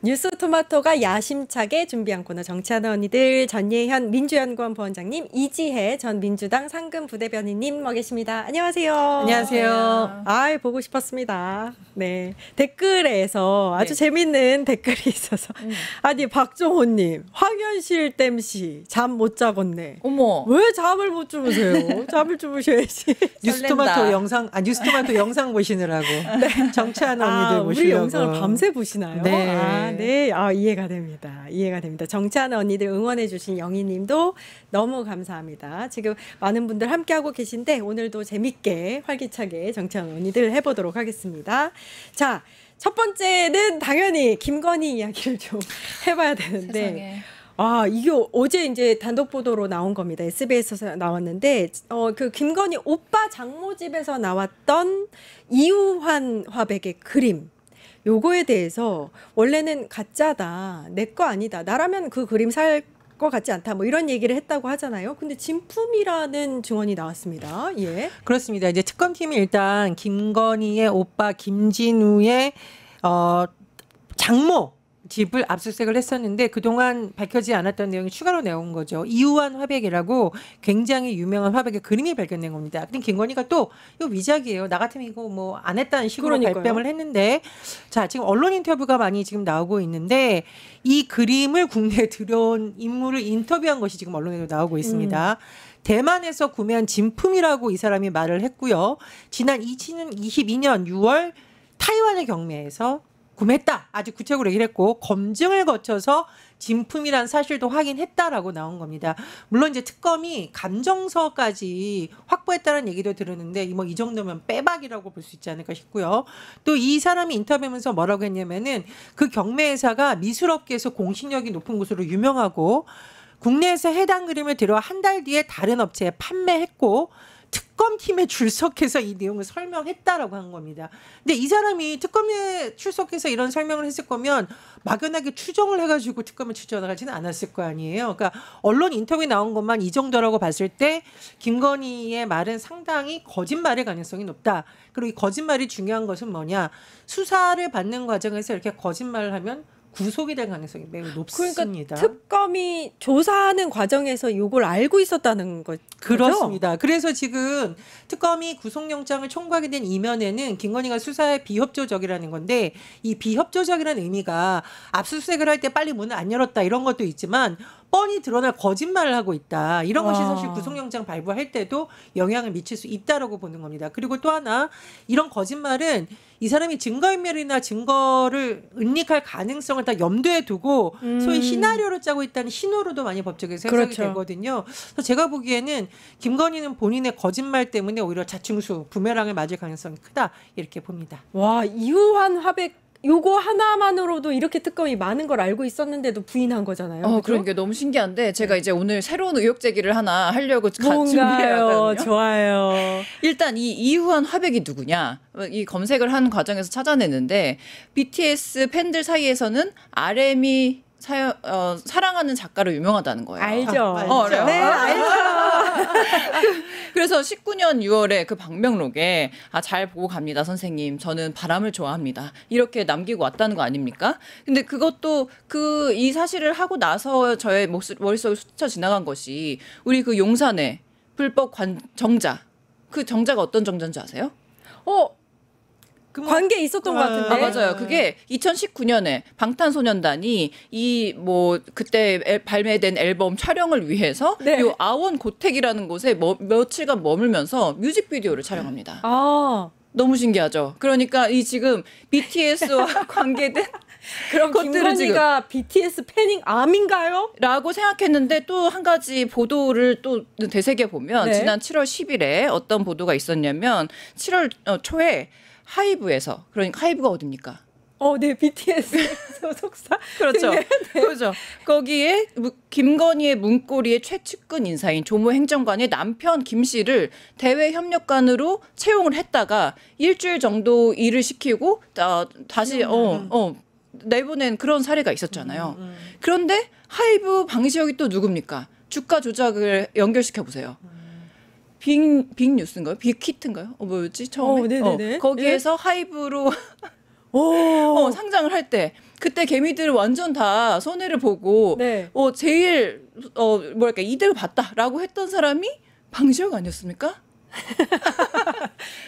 뉴스토마토가 야심차게 준비한 코너 정치하는 언니들 전예현 민주연구원 부원장님, 이지혜 전 민주당 상근 부대변인님 와 계십니다. 안녕하세요. 안녕하세요. 아이, 보고 싶었습니다. 네, 댓글에서 아주 재밌는 댓글이 있어서 아니 박종호님, 황현실 땜씨 잠 못 자겠네. 어머. 왜 잠을 못 주무세요? 잠을 주무셔야지. 뉴스토마토 영상, 뉴스토마토 영상 보시느라고. 네. 정치하는 언니들 보시려고. 우리 영상을 밤새 보시나요? 네. 네. 이해가 됩니다. 이해가 됩니다. 정치하는 언니들 응원해주신 영희님도 너무 감사합니다. 지금 많은 분들 함께하고 계신데 오늘도 재밌게 활기차게 정치하는 언니들 해보도록 하겠습니다. 자, 첫 번째는 당연히 김건희 이야기를 좀 해봐야 되는데. 세상에. 이게 어제 이제 단독 보도로 나온 겁니다. SBS에서 나왔는데, 그 김건희 오빠 장모 집에서 나왔던 이우환 화백의 그림. 요거에 대해서 원래는 가짜다, 내 거 아니다, 나라면 그 그림 살 것 같지 않다, 뭐 이런 얘기를 했다고 하잖아요. 근데 진품이라는 증언이 나왔습니다. 예. 그렇습니다. 이제 특검팀이 일단 김건희의 오빠 김진우의 장모 집을 압수수색을 했었는데 그동안 밝혀지지 않았던 내용이 추가로 나온 거죠. 이우환 화백이라고 굉장히 유명한 화백의 그림이 발견된 겁니다. 근데 김건희가 또 이거 위작이에요. 나 같으면 이거 뭐 안 했다는 식으로 발뺌을 했는데, 자, 지금 언론 인터뷰가 많이 지금 나오고 있는데 이 그림을 국내에 들여온 인물을 인터뷰한 것이 지금 언론에도 나오고 있습니다. 대만에서 구매한 진품이라고 이 사람이 말을 했고요. 지난 2022년 6월 타이완의 경매에서 구매했다, 아주 구체적으로 얘기를 했고 검증을 거쳐서 진품이란 사실도 확인했다라고 나온 겁니다. 물론 이제 특검이 감정서까지 확보했다는 얘기도 들었는데 뭐 이 정도면 빼박이라고 볼 수 있지 않을까 싶고요. 또 이 사람이 인터뷰하면서 뭐라고 했냐면은 그 경매회사가 미술업계에서 공신력이 높은 곳으로 유명하고 국내에서 해당 그림을 들여 한 달 뒤에 다른 업체에 판매했고 특검팀에 출석해서 이 내용을 설명했다라고 한 겁니다. 근데 이 사람이 특검에 출석해서 이런 설명을 했을 거면 막연하게 추정을 해가지고 특검에 출석하지는 않았을 거 아니에요. 그러니까 언론 인터뷰에 나온 것만 이 정도라고 봤을 때 김건희의 말은 상당히 거짓말일 가능성이 높다. 그리고 이 거짓말이 중요한 것은 뭐냐. 수사를 받는 과정에서 이렇게 거짓말을 하면 구속이 될 가능성이 매우 높습니다. 그러니까 특검이 조사하는 과정에서 이걸 알고 있었다는 거죠? 그렇습니다. 그래서 지금 특검이 구속영장을 청구하게 된 이면에는 김건희가 수사에 비협조적이라는 건데, 이 비협조적이라는 의미가 압수수색을 할 때 빨리 문을 안 열었다 이런 것도 있지만 뻔히 드러날 거짓말을 하고 있다, 이런 것이 사실 구속영장 발부할 때도 영향을 미칠 수 있다라고 보는 겁니다. 그리고 또 하나, 이런 거짓말은 이 사람이 증거인멸이나 증거를 은닉할 가능성을 다 염두에 두고 소위 시나리오를 짜고 있다는 신호로도 많이 법적에서 해석이 되거든요. 그래서 제가 보기에는 김건희는 본인의 거짓말 때문에 오히려 자충수, 부메랑을 맞을 가능성이 크다, 이렇게 봅니다. 와, 이우환 화백 요거 하나만으로도 이렇게 특검이 많은 걸 알고 있었는데도 부인한 거잖아요. 그렇죠? 그러니까 너무 신기한데 제가 이제 오늘 새로운 의혹 제기를 하나 하려고 준비해왔거든요. 좋아요. 일단 이 이우환 화백이 누구냐, 이 검색을 하는 과정에서 찾아냈는데 BTS 팬들 사이에서는 RM이 사랑하는 작가로 유명하다는 거예요. 알죠. 알죠. 네, 알죠. 그래서 19년 6월에 그 방명록에 잘 보고 갑니다, 선생님. 저는 바람을 좋아합니다, 이렇게 남기고 왔다는 거 아닙니까? 근데 그것도 이 사실을 하고 나서 저의 머릿속에 스쳐 지나간 것이 우리 그 용산의 불법 정자. 그 정자가 어떤 정자인지 아세요? 관계 있었던 것 같은데. 맞아요. 그게 2019년에 방탄소년단이 그때 발매된 앨범 촬영을 위해서 요 아원 고택이라는 곳에 며칠간 머물면서 뮤직비디오를 촬영합니다. 너무 신기하죠. 그러니까 이 지금 BTS와 관계된 그럼 김건희가 BTS 팬인 암인가요? 라고 생각했는데 또 한 가지 보도를 또 되새겨 보면 지난 7월 10일에 어떤 보도가 있었냐면 7월 초에 하이브에서, 그러니까 하이브가 어딥니까? 네, BTS 소속사. 그렇죠. 그렇죠. 거기에 김건희의 문고리의 최측근 인사인 조모 행정관의 남편 김 씨를 대외 협력관으로 채용을 했다가 일주일 정도 일을 시키고 다시 내보낸 그런 사례가 있었잖아요. 그런데 하이브 방시혁이 또 누굽니까? 주가 조작을 연결시켜 보세요. 빅뉴스인가요? 빅히트인가요? 뭐였지 처음에? 네네네. 거기에서 하이브로 상장을 할 때 그때 개미들은 완전 다 손해를 보고 네. 제일 뭐랄까 이득을 봤다라고 했던 사람이 방시혁 아니었습니까?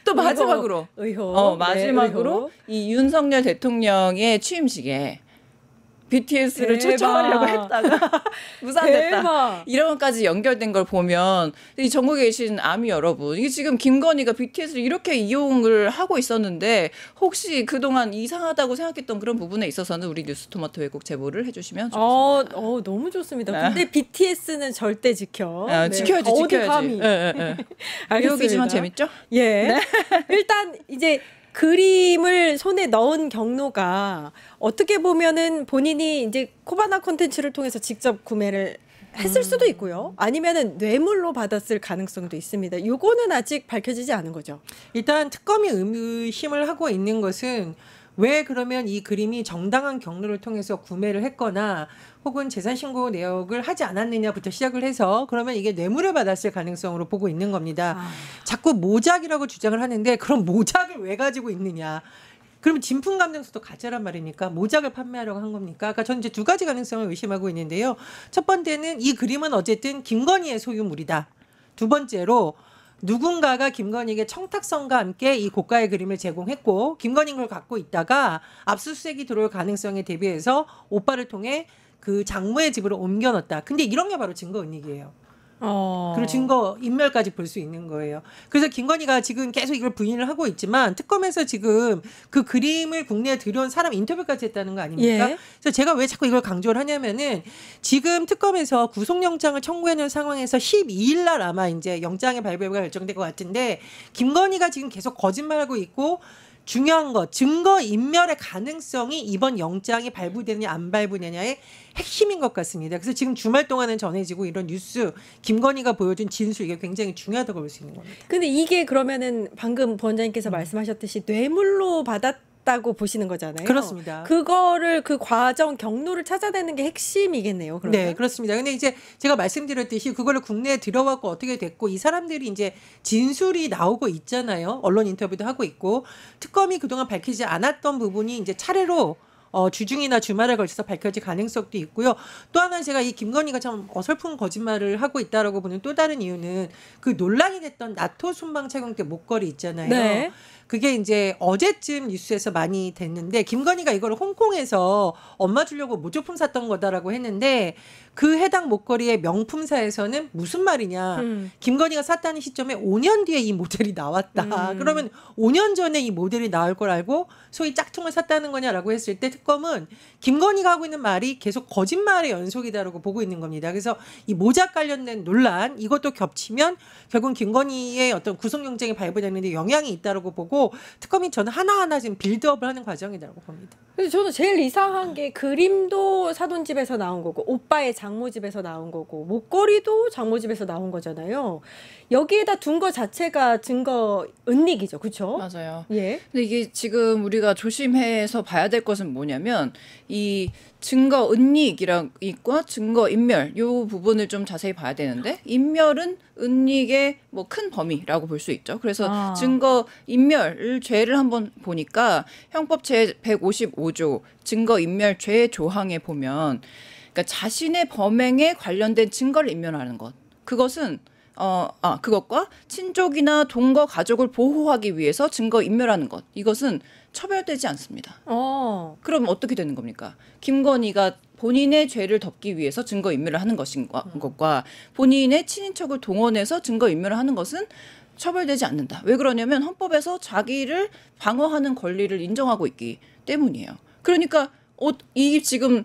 또 마지막으로 의혹. 마지막으로 네, 이 윤석열 대통령의 취임식에 BTS를 대박. 초청하려고 했다가 무산됐다. 대박. 이런 것까지 연결된 걸 보면 이 전국에 계신 아미 여러분, 이게 지금 김건희가 BTS를 이렇게 이용을 하고 있었는데 혹시 그동안 이상하다고 생각했던 그런 부분에 있어서는 우리 뉴스토마토에 꼭 제보를 해주시면 좋겠습니다. 너무 좋습니다. 네. 근데 BTS는 절대 지켜. 지켜야지, 어디 지켜야지. 감히. 알겠습니다. 유혹이지만 재밌죠? 예. 일단 이제 그림을 손에 넣은 경로가 어떻게 보면은 본인이 이제 코바나 콘텐츠를 통해서 직접 구매를 했을 수도 있고요. 아니면은 뇌물로 받았을 가능성도 있습니다. 요거는 아직 밝혀지지 않은 거죠. 일단 특검이 의심을 하고 있는 것은 왜 그러면 이 그림이 정당한 경로를 통해서 구매를 했거나 혹은 재산신고 내역을 하지 않았느냐부터 시작을 해서 그러면 이게 뇌물을 받았을 가능성으로 보고 있는 겁니다. 자꾸 모작이라고 주장을 하는데 그럼 모작을 왜 가지고 있느냐. 그러면 진품 감정서도 가짜란 말이니까 모작을 판매하려고 한 겁니까? 그러니까 저는 이제 두 가지 가능성을 의심하고 있는데요. 첫 번째는 이 그림은 어쨌든 김건희의 소유물이다. 두 번째로 누군가가 김건희에게 청탁성과 함께 이 고가의 그림을 제공했고 김건희가 그걸 갖고 있다가 압수수색이 들어올 가능성에 대비해서 오빠를 통해 그 장모의 집으로 옮겨놨다. 근데 이런 게 바로 증거은닉이에요. 그리고 증거 인멸까지 볼 수 있는 거예요. 그래서 김건희가 지금 계속 이걸 부인을 하고 있지만 특검에서 지금 그 그림을 국내에 들여온 사람 인터뷰까지 했다는 거 아닙니까? 예. 그래서 제가 왜 자꾸 이걸 강조를 하냐면은 지금 특검에서 구속영장을 청구해놓은 상황에서 12일 날 아마 이제 영장의 발부가 결정될 것 같은데 김건희가 지금 계속 거짓말하고 있고 중요한 것 증거 인멸의 가능성이 이번 영장이 발부되느냐 안 발부되느냐의 핵심인 것 같습니다. 그래서 지금 주말 동안은 전해지고 이런 뉴스 김건희가 보여준 진술 이게 굉장히 중요하다고 볼 수 있는 겁니다. 근데 이게 그러면은 방금 부원장님께서 말씀하셨듯이 뇌물로 받았다고 보시는 거잖아요. 그렇습니다. 그거를 그 과정 경로를 찾아내는 게 핵심이겠네요. 그러면. 네, 그렇습니다. 근데 이제 제가 말씀드렸듯이 그거를 국내에 들어왔고 어떻게 됐고 이 사람들이 이제 진술이 나오고 있잖아요. 언론 인터뷰도 하고 있고 특검이 그동안 밝히지 않았던 부분이 이제 차례로 주중이나 주말에 걸쳐서 밝혀질 가능성도 있고요. 또 하나 제가 이 김건희가 참 어설픈 거짓말을 하고 있다라고 보는 또 다른 이유는 그 논란이 됐던 나토 순방 착용 때 목걸이 있잖아요. 네. 그게 이제 어제쯤 뉴스에서 많이 됐는데 김건희가 이걸 홍콩에서 엄마 주려고 모조품 샀던 거다라고 했는데 그 해당 목걸이의 명품사에서는 무슨 말이냐. 김건희가 샀다는 시점에 5년 뒤에 이 모델이 나왔다. 그러면 5년 전에 이 모델이 나올 걸 알고 소위 짝퉁을 샀다는 거냐라고 했을 때 특검은 김건희가 하고 있는 말이 계속 거짓말의 연속이다라고 보고 있는 겁니다. 그래서 이 모작 관련된 논란 이것도 겹치면 결국 김건희의 어떤 구속영장이 발부되는데 영향이 있다라고 보고 특검이 저는 하나하나 지금 빌드업을 하는 과정이라고 봅니다. 근데 저는 제일 이상한 게 그림도 사돈집에서 나온 거고 오빠의 장모집에서 나온 거고 목걸이도 장모집에서 나온 거잖아요. 여기에다 둔 거 자체가 증거 은닉이죠. 그렇죠? 맞아요. 예. 근데 이게 지금 우리가 조심해서 봐야 될 것은 뭐냐면 이 증거 은닉이랑과 증거 인멸 요 부분을 좀 자세히 봐야 되는데 인멸은 은닉의 뭐 큰 범위라고 볼 수 있죠. 그래서 증거 인멸 죄를 한번 보니까 형법 제 155조 증거 인멸 죄 조항에 보면 그러니까 자신의 범행에 관련된 증거를 인멸하는 것 그것은 그것과 친족이나 동거 가족을 보호하기 위해서 증거 인멸하는 것 이것은 처벌되지 않습니다. 그럼 어떻게 되는 겁니까? 김건희가 본인의 죄를 덮기 위해서 증거 인멸을 하는 것과 본인의 친인척을 동원해서 증거 인멸을 하는 것은 처벌되지 않는다. 왜 그러냐면 헌법에서 자기를 방어하는 권리를 인정하고 있기 때문이에요. 그러니까 이 지금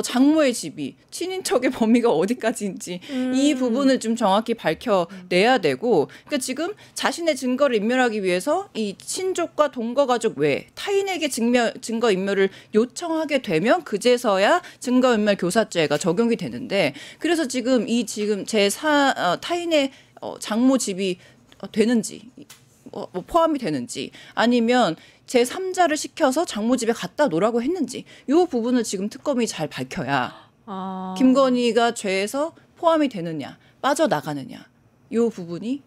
장모의 집이 친인척의 범위가 어디까지인지 이 부분을 좀 정확히 밝혀내야 되고 그러니까 지금 자신의 증거를 인멸하기 위해서 이 친족과 동거가족 외에 타인에게 증거 인멸을 요청하게 되면 그제서야 증거인멸 교사죄가 적용이 되는데 그래서 지금 타인의 장모 집이 되는지 포함이 되는지 아니면 제3자를 시켜서 장모 집에 갖다 놓으라고 했는지 이 부분을 지금 특검이 잘 밝혀야 김건희가 죄에서 포함이 되느냐 빠져나가느냐 이 부분이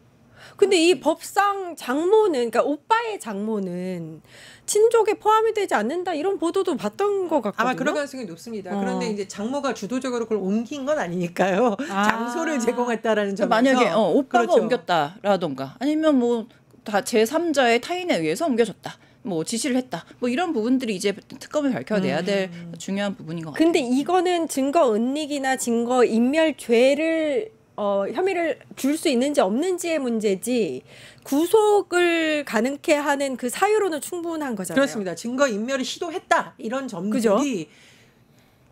근데 이 법상 장모는, 그러니까 오빠의 장모는 친족에 포함이 되지 않는다 이런 보도도 봤던 것 같거든요. 아마 그럴 가능성이 높습니다. 어. 그런데 이제 장모가 주도적으로 그걸 옮긴 건 아니니까요. 아. 장소를 제공했다라는 점에서 만약에 오빠가 그렇죠. 옮겼다라던가 아니면 뭐 다 제3자의 타인에 의해서 옮겨줬다. 뭐 지시를 했다. 뭐 이런 부분들이 이제 특검이 밝혀내야 될 중요한 부분인 것 같아요. 근데 이거는 증거 은닉이나 증거 인멸죄를 혐의를 줄 수 있는지 없는지의 문제지 구속을 가능케 하는 그 사유로는 충분한 거잖아요. 그렇습니다. 증거 인멸을 시도했다 이런 점들이 그죠?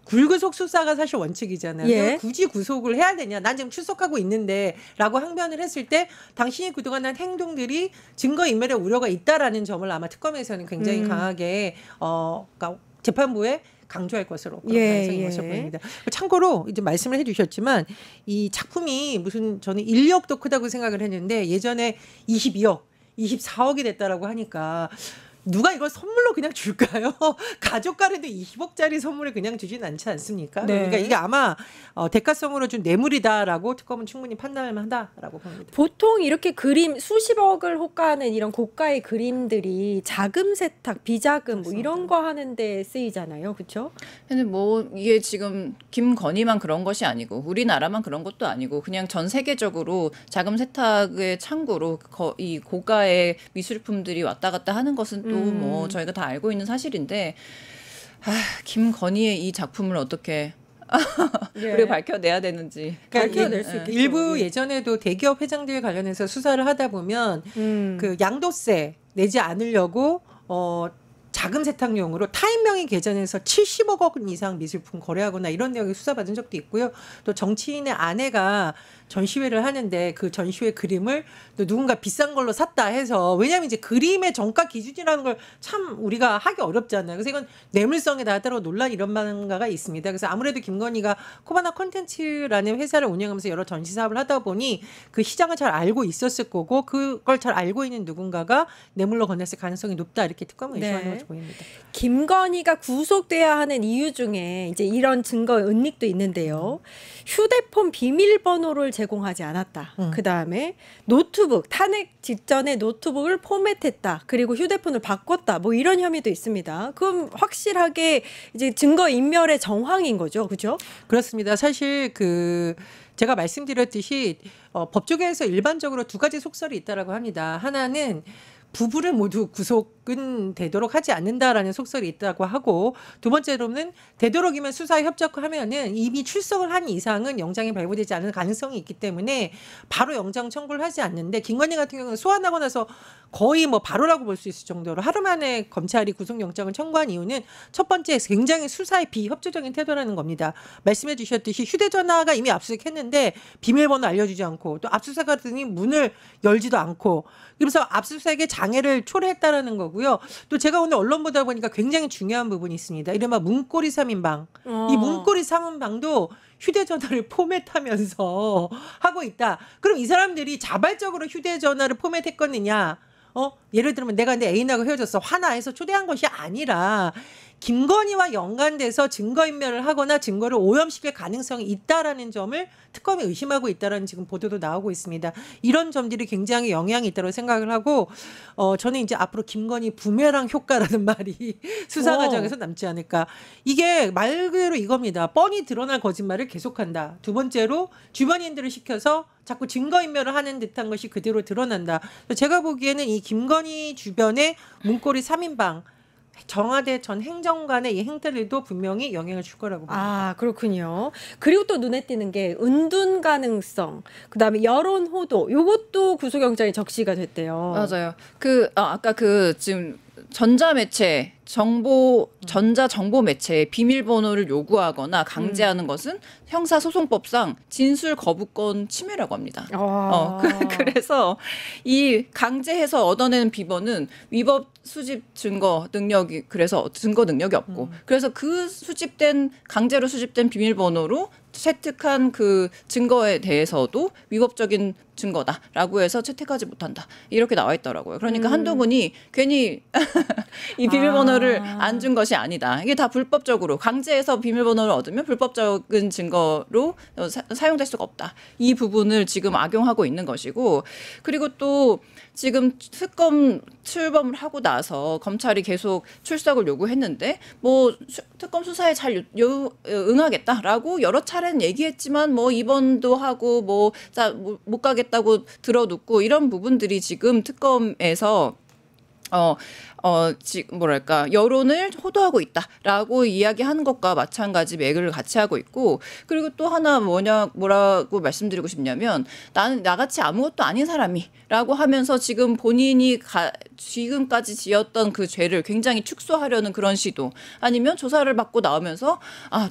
불구속 수사가 사실 원칙이잖아요. 예. 그걸 굳이 구속을 해야 되냐? 난 지금 출석하고 있는데라고 항변을 했을 때 당신이 그동안 한 행동들이 증거 인멸의 우려가 있다라는 점을 아마 특검에서는 굉장히 강하게 그러니까 재판부에 강조할 것으로 그런 가능성이 있어 보입니다. 참고로 이제 말씀을 해주셨지만 이 작품이 무슨 저는 인력도 크다고 생각을 했는데 예전에 22억, 24억이 됐다라고 하니까. 누가 이걸 선물로 그냥 줄까요? 가족 간에도 20억짜리 선물을 그냥 주진 않지 않습니까? 네. 그러니까 이게 아마 대가성으로 준 뇌물이다라고 특검은 충분히 판단할 만하다라고 봅니다. 보통 이렇게 그림 수십억을 호가하는 이런 고가의 그림들이 자금 세탁, 비자금 뭐 이런 거 하는데 쓰이잖아요. 그렇죠? 근데 뭐 이게 지금 김건희만 그런 것이 아니고 우리나라만 그런 것도 아니고 그냥 전 세계적으로 자금 세탁의 창구로 이 고가의 미술품들이 왔다 갔다 하는 것은 또 뭐 저희가 다 알고 있는 사실인데 김건희의 이 작품을 어떻게 예. 우리가 밝혀내야 되는지. 밝혀낼 수 있겠죠. 일부 예. 예전에도 대기업 회장들 관련해서 수사를 하다 보면 그 양도세 내지 않으려고 자금 세탁용으로 타인명의 계좌에서 70억 원 이상 미술품 거래하거나 이런 내용이 수사받은 적도 있고요. 또 정치인의 아내가 전시회를 하는데 그 전시회 그림을 또 누군가 비싼 걸로 샀다 해서 왜냐하면 이제 그림의 정가 기준이라는 걸 참 우리가 하기 어렵잖아요. 그래서 이건 뇌물성에다 따로 논란 이런 만가가 있습니다. 그래서 아무래도 김건희가 코바나 콘텐츠라는 회사를 운영하면서 여러 전시 사업을 하다 보니 그 시장을 잘 알고 있었을 거고 그걸 잘 알고 있는 누군가가 뇌물로 건넸을 가능성이 높다 이렇게 특검을 의심하는 네. 것으로 보입니다. 김건희가 구속돼야 하는 이유 중에 이제 이런 증거 은닉도 있는데요. 휴대폰 비밀번호를 제공하지 않았다. 그 다음에 노트북, 탄핵 직전에 노트북을 포맷했다. 그리고 휴대폰을 바꿨다. 뭐 이런 혐의도 있습니다. 그럼 확실하게 이제 증거 인멸의 정황인 거죠. 그죠? 그렇습니다. 사실 제가 말씀드렸듯이 법조계에서 일반적으로 두 가지 속설이 있다라고 합니다. 하나는 부부를 모두 구속은 되도록 하지 않는다라는 속설이 있다고 하고 두 번째로는 되도록이면 수사에 협조하면은 이미 출석을 한 이상은 영장이 발부되지 않을 가능성이 있기 때문에 바로 영장 청구를 하지 않는데 김건희 같은 경우는 소환하고 나서 거의 뭐 바로라고 볼 수 있을 정도로 하루 만에 검찰이 구속영장을 청구한 이유는 첫 번째 굉장히 수사에 비협조적인 태도라는 겁니다. 말씀해 주셨듯이 휴대전화가 이미 압수수색했는데 비밀번호 알려주지 않고 또 압수수색하더니 문을 열지도 않고 그래서 압수수색에 장애를 초래했다라는 거고요. 또 제가 오늘 언론 보다 보니까 굉장히 중요한 부분이 있습니다. 이른바 문고리 3인방. 이 문고리 3인방도 휴대전화를 포맷하면서 하고 있다. 그럼 이 사람들이 자발적으로 휴대전화를 포맷했겠느냐? 예를 들면 내가 내 애인하고 헤어졌어. 화나해서 초대한 것이 아니라 김건희와 연관돼서 증거인멸을 하거나 증거를 오염시킬 가능성이 있다라는 점을 특검이 의심하고 있다라는 지금 보도도 나오고 있습니다. 이런 점들이 굉장히 영향이 있다고 생각을 하고 저는 이제 앞으로 김건희 부메랑 효과라는 말이 수사 과정에서 남지 않을까. 이게 말 그대로 이겁니다. 뻔히 드러날 거짓말을 계속한다. 두 번째로 주변인들을 시켜서 자꾸 증거인멸을 하는 듯한 것이 그대로 드러난다. 제가 보기에는 이 김건희 주변의 문고리 3인방 정화대 전 행정관의 이 행태들도 분명히 영향을 줄 거라고 봅니다. 아, 그렇군요. 그리고 또 눈에 띄는 게 은둔 가능성, 그다음에 여론 호도, 요것도 구속영장에 적시가 됐대요. 맞아요. 아까 지금 전자매체 전자정보 매체에 비밀번호를 요구하거나 강제하는 것은 형사소송법상 진술 거부권 침해라고 합니다. 그래서 이 강제해서 얻어내는 비번은 위법 수집 증거 능력이 없고 그래서 그 강제로 수집된 비밀번호로 채택한 그 증거에 대해서도 위법적인 증거다라고 해서 채택하지 못한다 이렇게 나와 있더라고요. 그러니까 한동훈이 괜히 이 비밀번호를 안 준 것이 아니다. 이게 다 불법적으로 강제해서 비밀번호를 얻으면 불법적인 증거로 사용될 수가 없다. 이 부분을 지금 악용하고 있는 것이고 그리고 또 지금 특검 출범을 하고 나서 검찰이 계속 출석을 요구했는데 뭐 특검 수사에 잘 응하겠다라고 여러 차례는 얘기했지만 뭐 입원도 하고 뭐 못 가겠다고 들어눕고 이런 부분들이 지금 특검에서 지금 뭐랄까 여론을 호도하고 있다라고 이야기하는 것과 마찬가지 맥을 같이 하고 있고 그리고 또 하나 뭐라고 말씀드리고 싶냐면 나는 나같이 아무것도 아닌 사람이라고 하면서 지금 본인이 지금까지 지었던 그 죄를 굉장히 축소하려는 그런 시도 아니면 조사를 받고 나오면서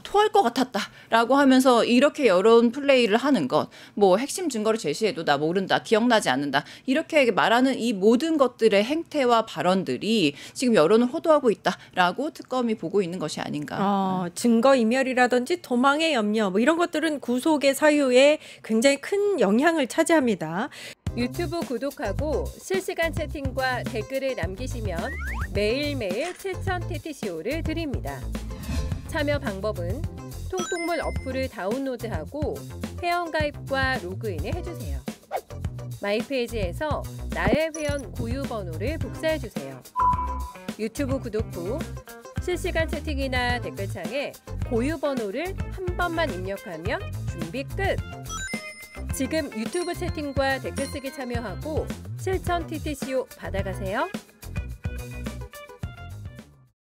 토할 것 같았다라고 하면서 이렇게 여론 플레이를 하는 것 뭐 핵심 증거를 제시해도 나 모른다 기억나지 않는다 이렇게 말하는 이 모든 것들의 행태와 발언들이 지금 여론을 호도하고 있다라고 특검이 보고 있는 것이 아닌가. 증거인멸이라든지 도망의 염려 뭐 이런 것들은 구속의 사유에 굉장히 큰 영향을 차지합니다. 유튜브 구독하고 실시간 채팅과 댓글을 남기시면 매일매일 7,000TTCO를 드립니다. 참여 방법은 통통물 어플을 다운로드하고 회원가입과 로그인을 해주세요. 마이페이지에서 나의 회원 고유 번호를 복사해주세요. 유튜브 구독 후 실시간 채팅이나 댓글창에 고유 번호를 한 번만 입력하면 준비 끝! 지금 유튜브 채팅과 댓글 쓰기 참여하고 7,000TTCO 받아가세요.